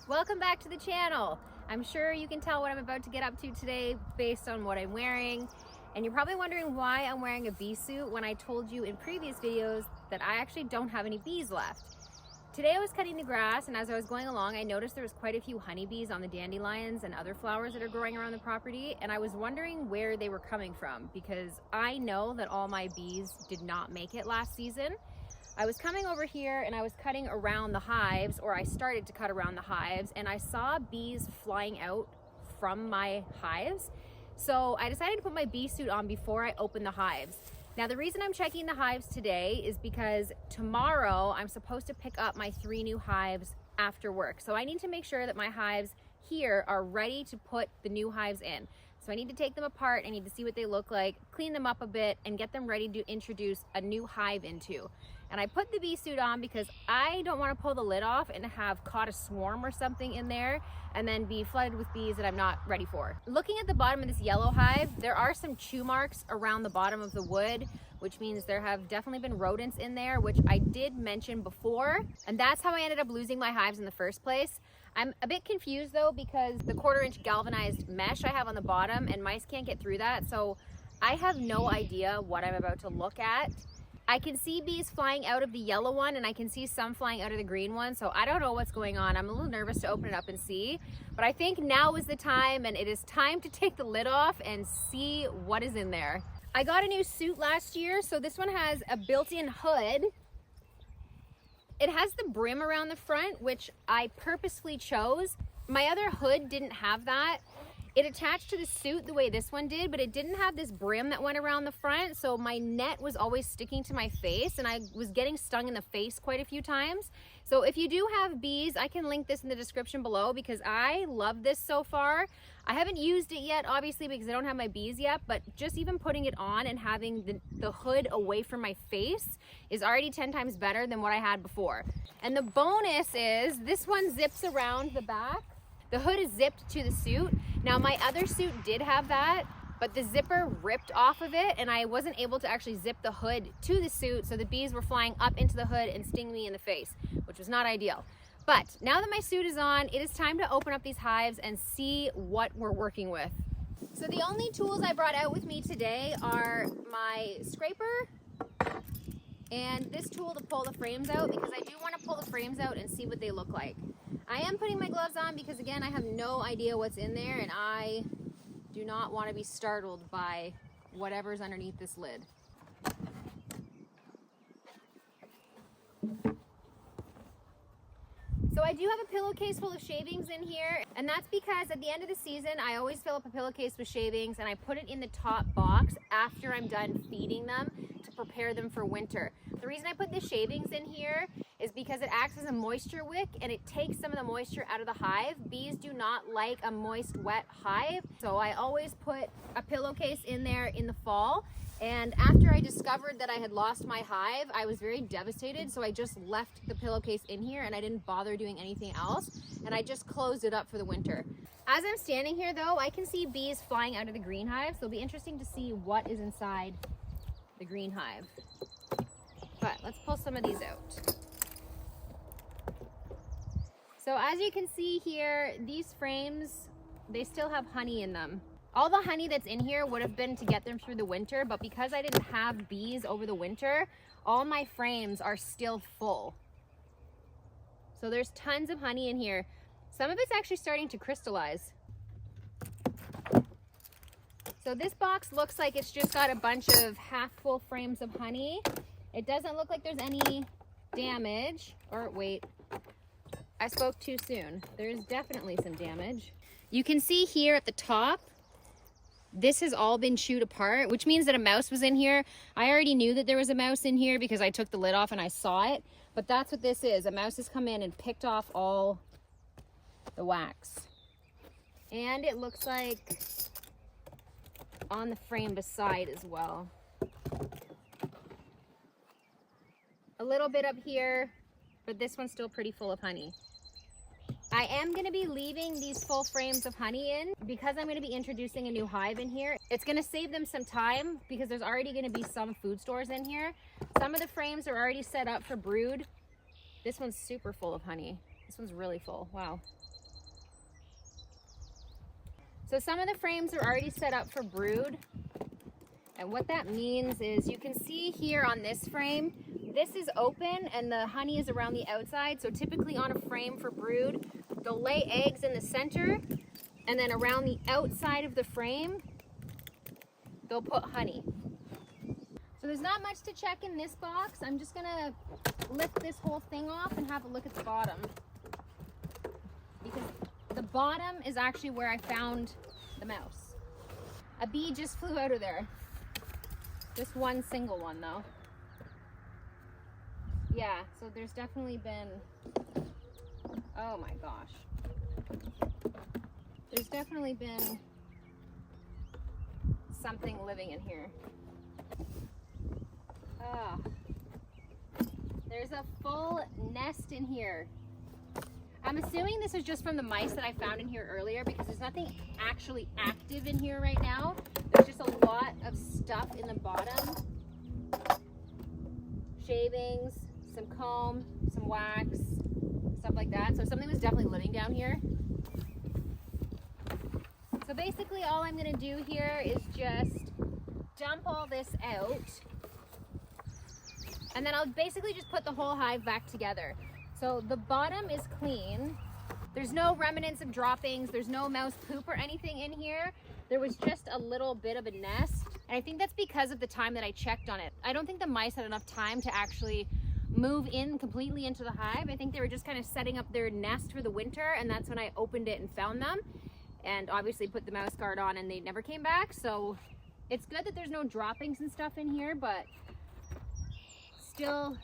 Welcome back to the channel. I'm sure you can tell what I'm about to get up to today based on what I'm wearing. And you're probably wondering why I'm wearing a bee suit when I told you in previous videos that I actually don't have any bees left. Today I was cutting the grass, and as I was going along, I noticed there was quite a few honeybees on the dandelions and other flowers that are growing around the property, and I was wondering where they were coming from because I know that all my bees did not make it last season. I was coming over here and I was cutting around the hives, or I started to cut around the hives, and I saw bees flying out from my hives. So I decided to put my bee suit on before I opened the hives. Now the reason I'm checking the hives today is because tomorrow I'm supposed to pick up my 3 new hives after work. So I need to make sure that my hives here are ready to put the new hives in. So I need to take them apart, I need to see what they look like, clean them up a bit, and get them ready to introduce a new hive into. And I put the bee suit on because I don't want to pull the lid off and have caught a swarm or something in there and then be flooded with bees that I'm not ready for. Looking at the bottom of this yellow hive, there are some chew marks around the bottom of the wood, which means there have definitely been rodents in there, which I did mention before. And that's how I ended up losing my hives in the first place. I'm a bit confused though, because the 1/4-inch galvanized mesh I have on the bottom, and mice can't get through that. So I have no idea what I'm about to look at. I can see bees flying out of the yellow one, and I can see some flying out of the green one, so I don't know what's going on. I'm a little nervous to open it up and see, but I think now is the time, and it is time to take the lid off and see what is in there. I got a new suit last year, so this one has a built-in hood. It has the brim around the front, which I purposefully chose. My other hood didn't have that. It attached to the suit the way this one did, but it didn't have this brim that went around the front, so my net was always sticking to my face, and I was getting stung in the face quite a few times. So if you do have bees, I can link this in the description below because I love this so far. I haven't used it yet, obviously, because I don't have my bees yet, but just even putting it on and having the hood away from my face is already 10 times better than what I had before. And the bonus is this one zips around the back. The hood is zipped to the suit. Now my other suit did have that, but the zipper ripped off of it, and I wasn't able to actually zip the hood to the suit, so the bees were flying up into the hood and stinging me in the face, which was not ideal. But now that my suit is on, it is time to open up these hives and see what we're working with. So the only tools I brought out with me today are my scraper and this tool to pull the frames out, because I do want to pull the frames out and see what they look like. I am putting my gloves on because, again, I have no idea what's in there, and I do not want to be startled by whatever's underneath this lid. So I do have a pillowcase full of shavings in here, and that's because at the end of the season, I always fill up a pillowcase with shavings, and I put it in the top box after I'm done feeding them to prepare them for winter. The reason I put the shavings in here is because it acts as a moisture wick, and it takes some of the moisture out of the hive. Bees do not like a moist, wet hive, so I always put a pillowcase in there in the fall. And after I discovered that I had lost my hive, I was very devastated, so I just left the pillowcase in here and I didn't bother doing anything else, and I just closed it up for the winter. As I'm standing here though, I can see bees flying out of the green hive, so it'll be interesting to see what is inside the green hive. But let's pull some of these out. So as you can see here, these frames, they still have honey in them. All the honey that's in here would have been to get them through the winter, but because I didn't have bees over the winter, all my frames are still full. So there's tons of honey in here. Some of it's actually starting to crystallize. So this box looks like it's just got a bunch of half full frames of honey. It doesn't look like there's any damage. Or wait, I spoke too soon. There's definitely some damage. You can see here at the top, this has all been chewed apart, which means that a mouse was in here. I already knew that there was a mouse in here because I took the lid off and I saw it, but that's what this is. A mouse has come in and picked off all the wax. And it looks like on the frame beside as well. A little bit up here, but this one's still pretty full of honey. I am going to be leaving these full frames of honey in because I'm going to be introducing a new hive in here. It's going to save them some time because there's already going to be some food stores in here. Some of the frames are already set up for brood. This one's super full of honey. This one's really full. Wow. So some of the frames are already set up for brood. And what that means is you can see here on this frame, this is open and the honey is around the outside. So typically on a frame for brood, they'll lay eggs in the center, and then around the outside of the frame, they'll put honey. So there's not much to check in this box. I'm just gonna lift this whole thing off and have a look at the bottom. Because the bottom is actually where I found the mouse. A bee just flew out of there. Just one single one though. Yeah, so there's definitely been, oh my gosh. There's definitely been something living in here. Oh, there's a full nest in here. I'm assuming this is just from the mice that I found in here earlier because there's nothing actually active in here right now. There's just a lot of stuff in the bottom. Shavings, some comb, some wax, stuff like that. So something was definitely living down here. So basically all I'm gonna do here is just dump all this out. And then I'll basically just put the whole hive back together. So the bottom is clean. There's no remnants of droppings. There's no mouse poop or anything in here. There was just a little bit of a nest. And I think that's because of the time that I checked on it. I don't think the mice had enough time to actually move in completely into the hive. I think they were just kind of setting up their nest for the winter, and that's when I opened it and found them. And obviously put the mouse guard on and they never came back. So it's good that there's no droppings and stuff in here, but still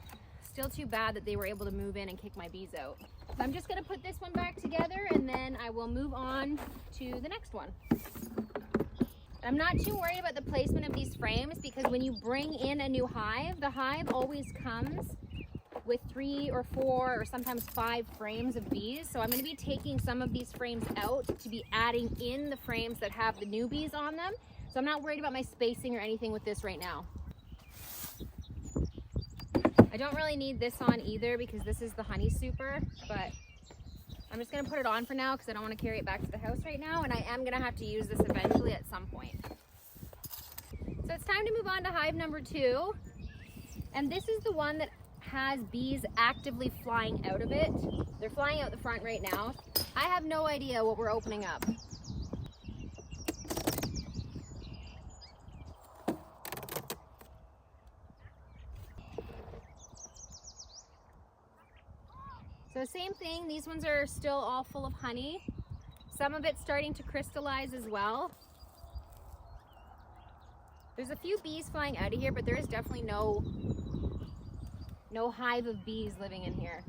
too bad that they were able to move in and kick my bees out. So I'm just gonna put this one back together and then I will move on to the next one. I'm not too worried about the placement of these frames because when you bring in a new hive, the hive always comes with 3 or 4 or sometimes 5 frames of bees. So I'm gonna be taking some of these frames out to be adding in the frames that have the new bees on them. So I'm not worried about my spacing or anything with this right now. I don't really need this on either because this is the honey super, but I'm just gonna put it on for now because I don't want to carry it back to the house right now, and I am gonna have to use this eventually at some point. So it's time to move on to hive number 2, and this is the one that has bees actively flying out of it. They're flying out the front right now. I have no idea what we're opening up. So same thing, these ones are still all full of honey. Some of it's starting to crystallize as well. There's a few bees flying out of here, but there is definitely no hive of bees living in here.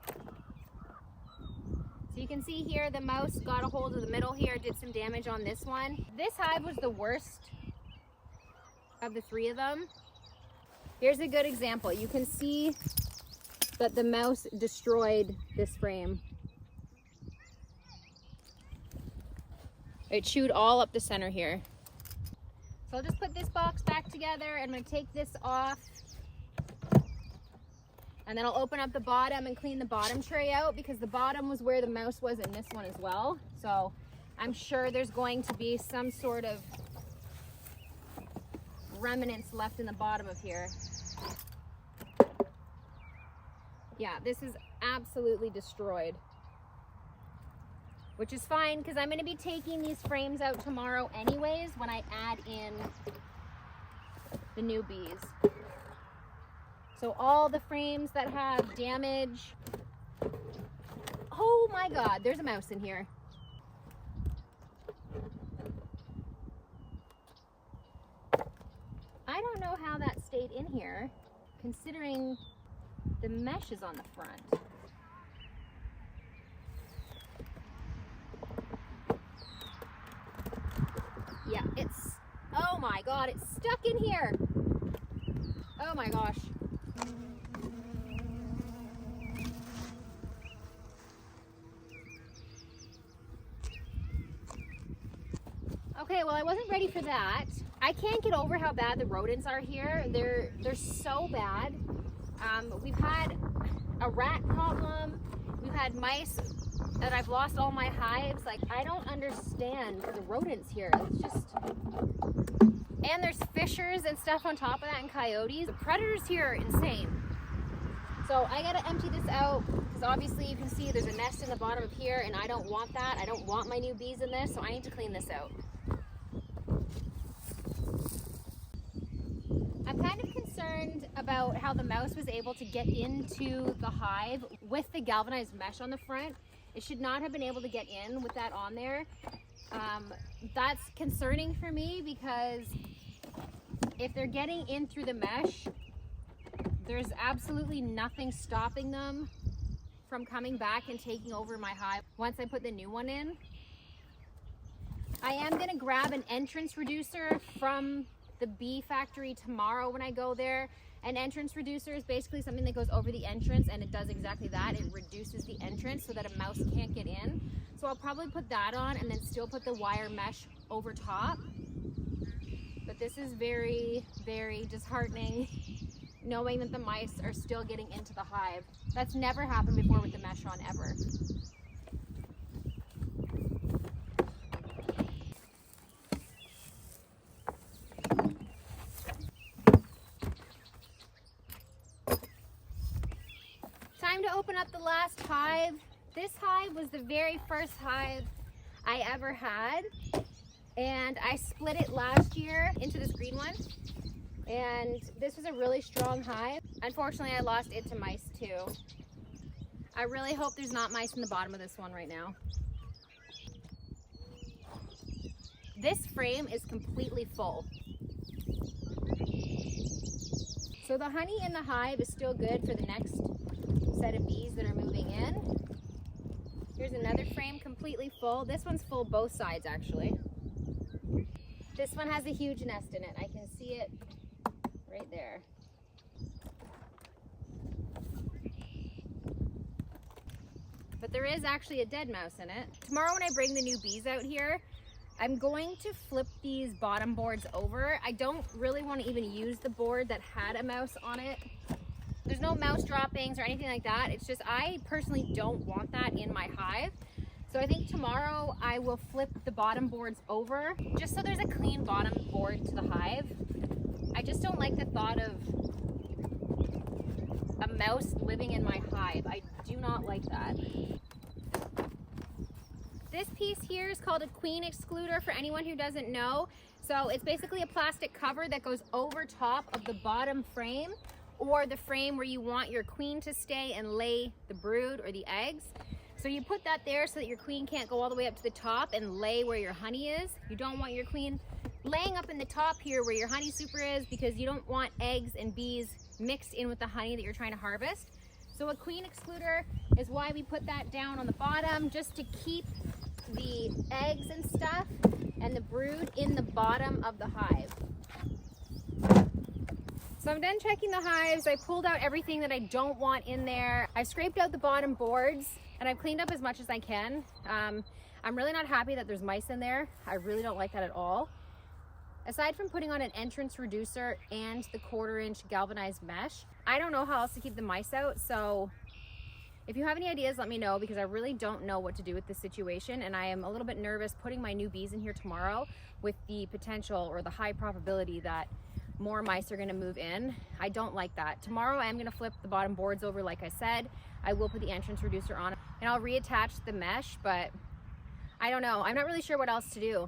So you can see here the mouse got a hold of the middle here, did some damage on this one. This hive was the worst of the 3 of them. Here's a good example. You can see that the mouse destroyed this frame. It chewed all up the center here. So I'll just put this box back together. I'm gonna take this off. And then I'll open up the bottom and clean the bottom tray out because the bottom was where the mouse was in this one as well. So I'm sure there's going to be some sort of remnants left in the bottom of here. Yeah, this is absolutely destroyed, which is fine because I'm going to be taking these frames out tomorrow anyways when I add in the new bees. So all the frames that have damage. Oh my God, there's a mouse in here. I don't know how that stayed in here considering the mesh is on the front. Yeah, oh my God, it's stuck in here. Oh my gosh. Okay, well, I wasn't ready for that. I can't get over how bad the rodents are here. They're so bad. We've had a rat problem. We've had mice that I've lost all my hives. Like, I don't understand the rodents here. It's just, and there's fishers and stuff on top of that and coyotes. The predators here are insane. So I gotta empty this out because obviously you can see there's a nest in the bottom of here and I don't want that. I don't want my new bees in this, so I need to clean this out. I'm kind of concerned about how the mouse was able to get into the hive with the galvanized mesh on the front. It should not have been able to get in with that on there. That's concerning for me because if they're getting in through the mesh, there's absolutely nothing stopping them from coming back and taking over my hive once I put the new one in. I am gonna grab an entrance reducer from the bee factory tomorrow when I go there. An entrance reducer is basically something that goes over the entrance, and it does exactly that. It reduces the entrance so that a mouse can't get in. So I'll probably put that on and then still put the wire mesh over top. But this is very, very disheartening knowing that the mice are still getting into the hive. That's never happened before with the mesh on, ever. Time to open up the last hive. This hive was the very first hive I ever had, and I split it last year into this green one, and this was a really strong hive. Unfortunately, I lost it to mice too. I really hope there's not mice in the bottom of this one right now. This frame is completely full. So the honey in the hive is still good for the next set of bees that are moving in. Here's another frame completely full. This one's full both sides actually. This one has a huge nest in it. I can see it right there. But there is actually a dead mouse in it. Tomorrow when I bring the new bees out here, I'm going to flip these bottom boards over. I don't really want to even use the board that had a mouse on it. There's no mouse droppings or anything like that. It's just I personally don't want that in my hive. So I think tomorrow I will flip the bottom boards over just so there's a clean bottom board to the hive. I just don't like the thought of a mouse living in my hive. I do not like that. This piece here is called a queen excluder for anyone who doesn't know. So it's basically a plastic cover that goes over top of the bottom frame, or the frame where you want your queen to stay and lay the brood or the eggs. So you put that there so that your queen can't go all the way up to the top and lay where your honey is. You don't want your queen laying up in the top here where your honey super is, because you don't want eggs and bees mixed in with the honey that you're trying to harvest. So a queen excluder is why we put that down on the bottom, just to keep the eggs and stuff and the brood in the bottom of the hive. So I'm done checking the hives. I pulled out everything that I don't want in there. I scraped out the bottom boards and I've cleaned up as much as I can. I'm really not happy that there's mice in there. I really don't like that at all. Aside from putting on an entrance reducer and the 1/4-inch galvanized mesh, I don't know how else to keep the mice out. So if you have any ideas, let me know, because I really don't know what to do with this situation. And I am a little bit nervous putting my new bees in here tomorrow with the potential or the high probability that more mice are going to move in. I don't like that. Tomorrow I am going to flip the bottom boards over like I said. I will put the entrance reducer on and I'll reattach the mesh, but I don't know. I'm not really sure what else to do.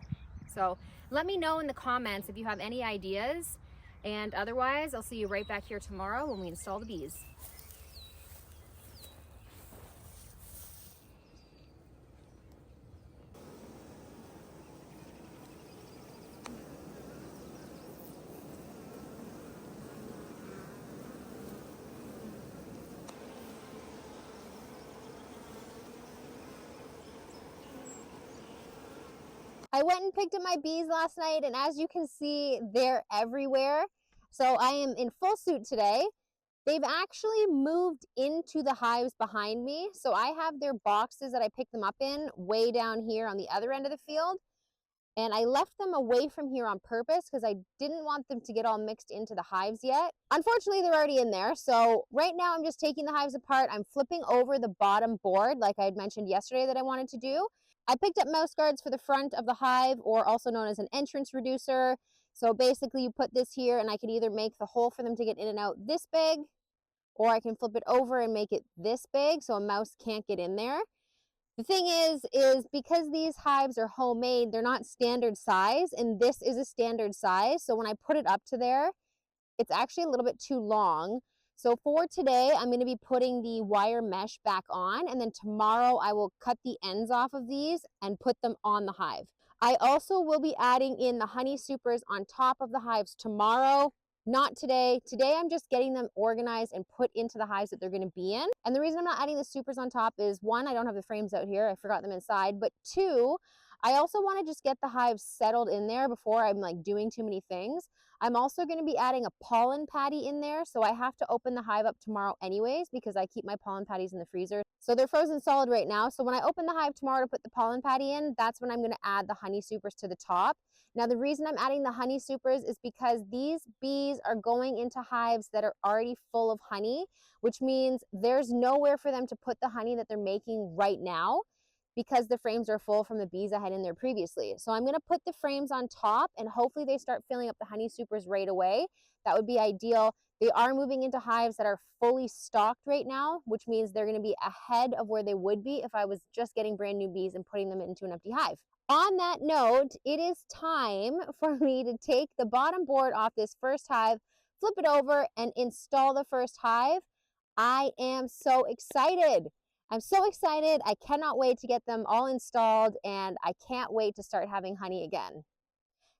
So let me know in the comments if you have any ideas, and otherwise I'll see you right back here tomorrow when we install the bees. I went and picked up my bees last night, and as you can see, they're everywhere. So I am in full suit today. They've actually moved into the hives behind me. So I have their boxes that I picked them up in way down here on the other end of the field. And I left them away from here on purpose because I didn't want them to get all mixed into the hives yet. Unfortunately, they're already in there. So right now I'm just taking the hives apart. I'm flipping over the bottom board like I had mentioned yesterday that I wanted to do. I picked up mouse guards for the front of the hive, or also known as an entrance reducer. So basically you put this here and I can either make the hole for them to get in and out this big, or I can flip it over and make it this big so a mouse can't get in there. The thing is because these hives are homemade, they're not standard size, and this is a standard size. So when I put it up to there, it's actually a little bit too long. So for today, I'm going to be putting the wire mesh back on, and then tomorrow I will cut the ends off of these and put them on the hive. I also will be adding in the honey supers on top of the hives tomorrow. Not today. Today I'm just getting them organized and put into the hives that they're going to be in. And the reason I'm not adding the supers on top is, one, I don't have the frames out here. I forgot them inside. But two, I also want to just get the hives settled in there before I'm like doing too many things. I'm also going to be adding a pollen patty in there. So I have to open the hive up tomorrow anyways because I keep my pollen patties in the freezer. So they're frozen solid right now. So when I open the hive tomorrow to put the pollen patty in, that's when I'm going to add the honey supers to the top. Now, the reason I'm adding the honey supers is because these bees are going into hives that are already full of honey, which means there's nowhere for them to put the honey that they're making right now because the frames are full from the bees I had in there previously. So I'm going to put the frames on top and hopefully they start filling up the honey supers right away. That would be ideal. They are moving into hives that are fully stocked right now, which means they're going to be ahead of where they would be if I was just getting brand new bees and putting them into an empty hive. On that note, it is time for me to take the bottom board off this first hive, flip it over, and install the first hive. I am so excited. I'm so excited. I cannot wait to get them all installed, and I can't wait to start having honey again.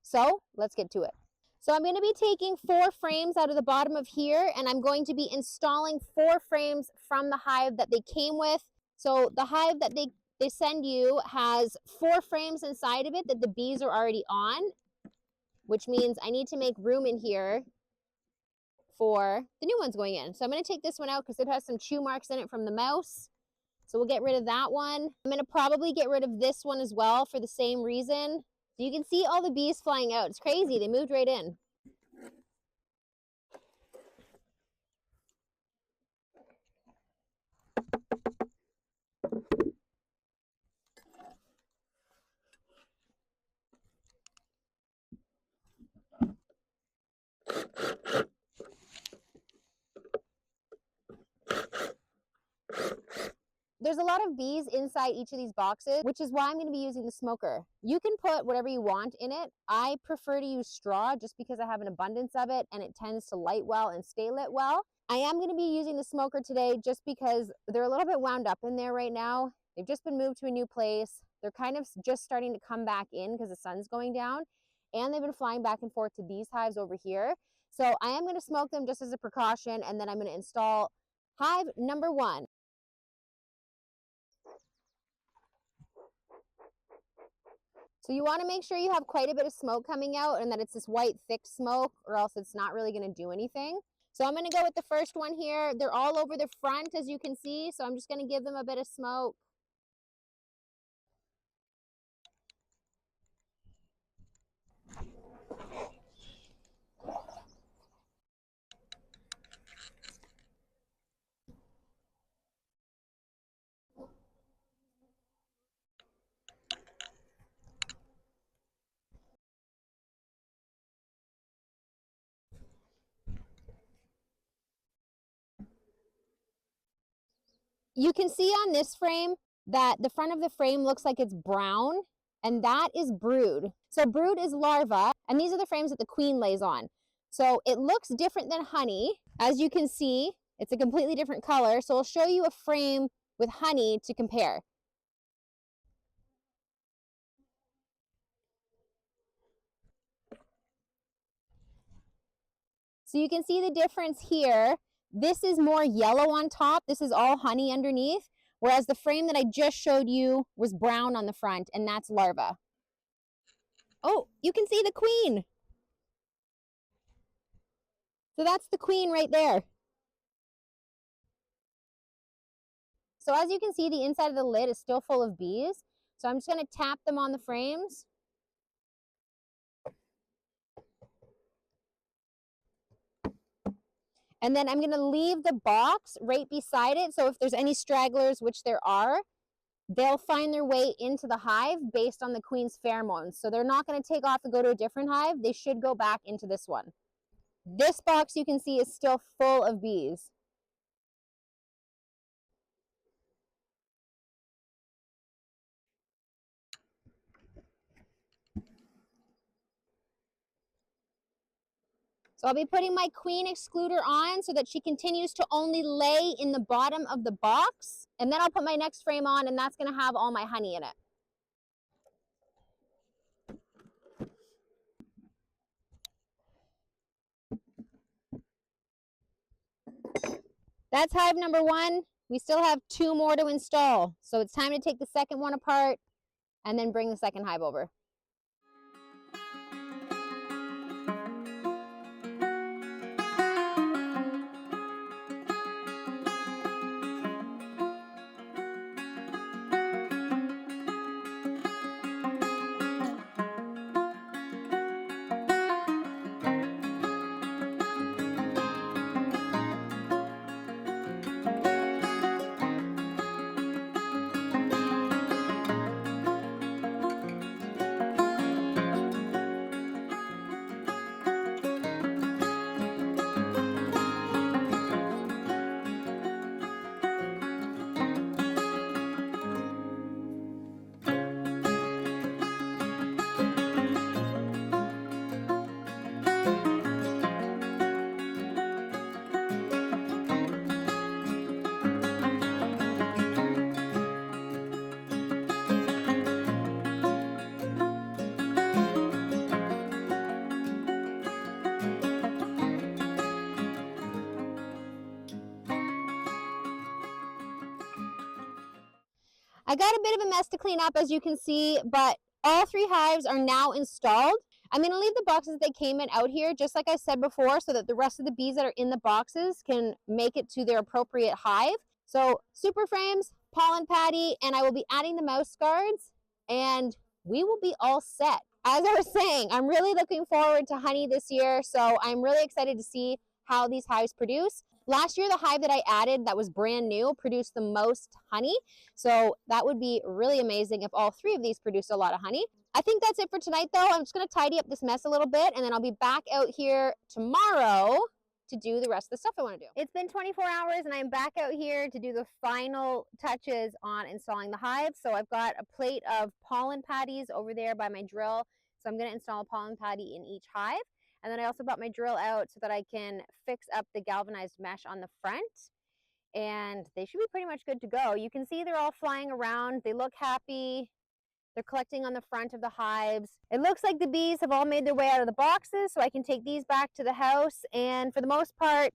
So let's get to it. So I'm going to be taking 4 frames out of the bottom of here, and I'm going to be installing 4 frames from the hive that they came with. So the hive that they send you has 4 frames inside of it that the bees are already on, which means I need to make room in here for the new ones going in. So I'm going to take this one out because it has some chew marks in it from the mouse. So we'll get rid of that one. I'm going to probably get rid of this one as well for the same reason. So you can see all the bees flying out. It's crazy. They moved right in. There's a lot of bees inside each of these boxes, which is why I'm going to be using the smoker. You can put whatever you want in it. I prefer to use straw just because I have an abundance of it and it tends to light well and stay lit well. I am going to be using the smoker today just because they're a little bit wound up in there right now. They've just been moved to a new place. They're kind of just starting to come back in because the sun's going down, and they've been flying back and forth to these hives over here. So I am going to smoke them just as a precaution, and then I'm going to install hive number 1. So you want to make sure you have quite a bit of smoke coming out and that it's this white thick smoke, or else it's not really going to do anything. So I'm going to go with the first one here. They're all over the front, as you can see. So I'm just going to give them a bit of smoke. You can see on this frame that the front of the frame looks like it's brown, and that is brood. So brood is larva, and these are the frames that the queen lays on. So it looks different than honey. As you can see, it's a completely different color. So I'll show you a frame with honey to compare. So you can see the difference here. This is more yellow on top. This is all honey underneath, whereas the frame that I just showed you was brown on the front, and that's larva. Oh, you can see the queen. So that's the queen right there. So as you can see, the inside of the lid is still full of bees. So I'm just going to tap them on the frames. And then I'm gonna leave the box right beside it. So if there's any stragglers, which there are, they'll find their way into the hive based on the queen's pheromones. So they're not gonna take off and go to a different hive. They should go back into this one. This box you can see is still full of bees. So I'll be putting my queen excluder on so that she continues to only lay in the bottom of the box. And then I'll put my next frame on and that's gonna have all my honey in it. That's hive number 1. We still have 2 more to install. So it's time to take the second one apart and then bring the second hive over. I got a bit of a mess to clean up, as you can see, but all 3 hives are now installed. I'm going to leave the boxes they came in out here, just like I said before, so that the rest of the bees that are in the boxes can make it to their appropriate hive. So super frames, pollen patty, and I will be adding the mouse guards, and we will be all set. As I was saying, I'm really looking forward to honey this year, so I'm really excited to see how these hives produce. Last year, the hive that I added that was brand new produced the most honey. So that would be really amazing if all 3 of these produced a lot of honey. I think that's it for tonight though. I'm just gonna tidy up this mess a little bit and then I'll be back out here tomorrow to do the rest of the stuff I wanna do. It's been 24 hours and I'm back out here to do the final touches on installing the hive. So I've got a plate of pollen patties over there by my drill. So I'm gonna install a pollen patty in each hive. And then I also brought my drill out so that I can fix up the galvanized mesh on the front. And they should be pretty much good to go. You can see they're all flying around. They look happy. They're collecting on the front of the hives. It looks like the bees have all made their way out of the boxes, so I can take these back to the house. And for the most part,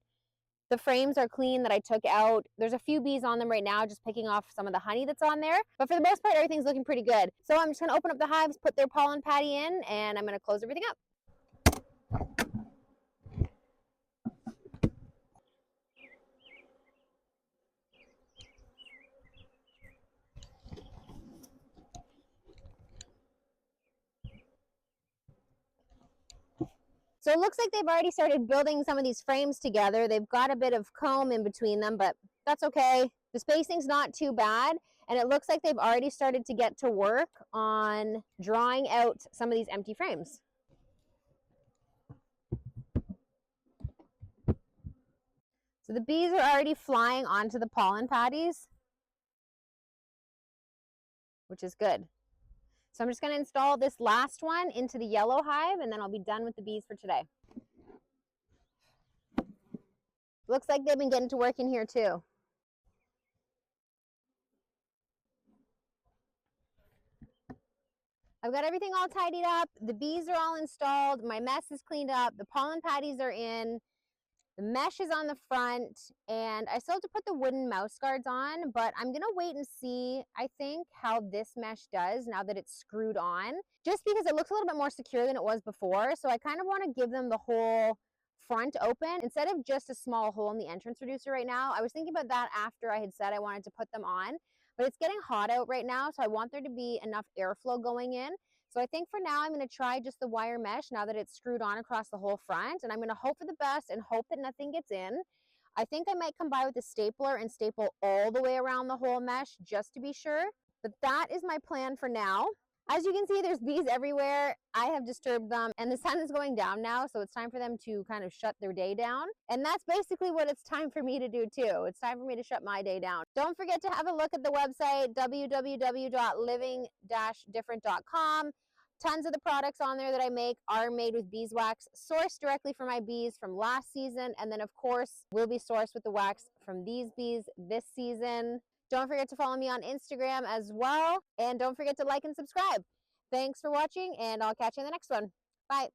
the frames are clean that I took out. There's a few bees on them right now, just picking off some of the honey that's on there. But for the most part, everything's looking pretty good. So I'm just gonna open up the hives, put their pollen patty in, and I'm gonna close everything up. So it looks like they've already started building some of these frames together. They've got a bit of comb in between them, but that's okay. The spacing's not too bad. And it looks like they've already started to get to work on drawing out some of these empty frames. So the bees are already flying onto the pollen patties, which is good. So I'm just going to install this last one into the yellow hive and then I'll be done with the bees for today. Looks like they've been getting to work in here too. I've got everything all tidied up. The bees are all installed. My mess is cleaned up. The pollen patties are in. The mesh is on the front, and I still have to put the wooden mouse guards on, but I'm gonna wait and see, I think, how this mesh does now that it's screwed on, just because it looks a little bit more secure than it was before. So I kind of want to give them the whole front open instead of just a small hole in the entrance reducer right now. I was thinking about that after I had said I wanted to put them on, but it's getting hot out right now, so I want there to be enough airflow going in. So I think for now, I'm going to try just the wire mesh now that it's screwed on across the whole front. And I'm going to hope for the best and hope that nothing gets in. I think I might come by with a stapler and staple all the way around the whole mesh just to be sure. But that is my plan for now. As you can see, there's bees everywhere. I have disturbed them and the sun is going down now, so it's time for them to kind of shut their day down. And that's basically what it's time for me to do too. It's time for me to shut my day down. Don't forget to have a look at the website, www.living-different.com. Tons of the products on there that I make are made with beeswax, sourced directly from my bees from last season, and then of course will be sourced with the wax from these bees this season. Don't forget to follow me on Instagram as well, and don't forget to like and subscribe. Thanks for watching, and I'll catch you in the next one. Bye.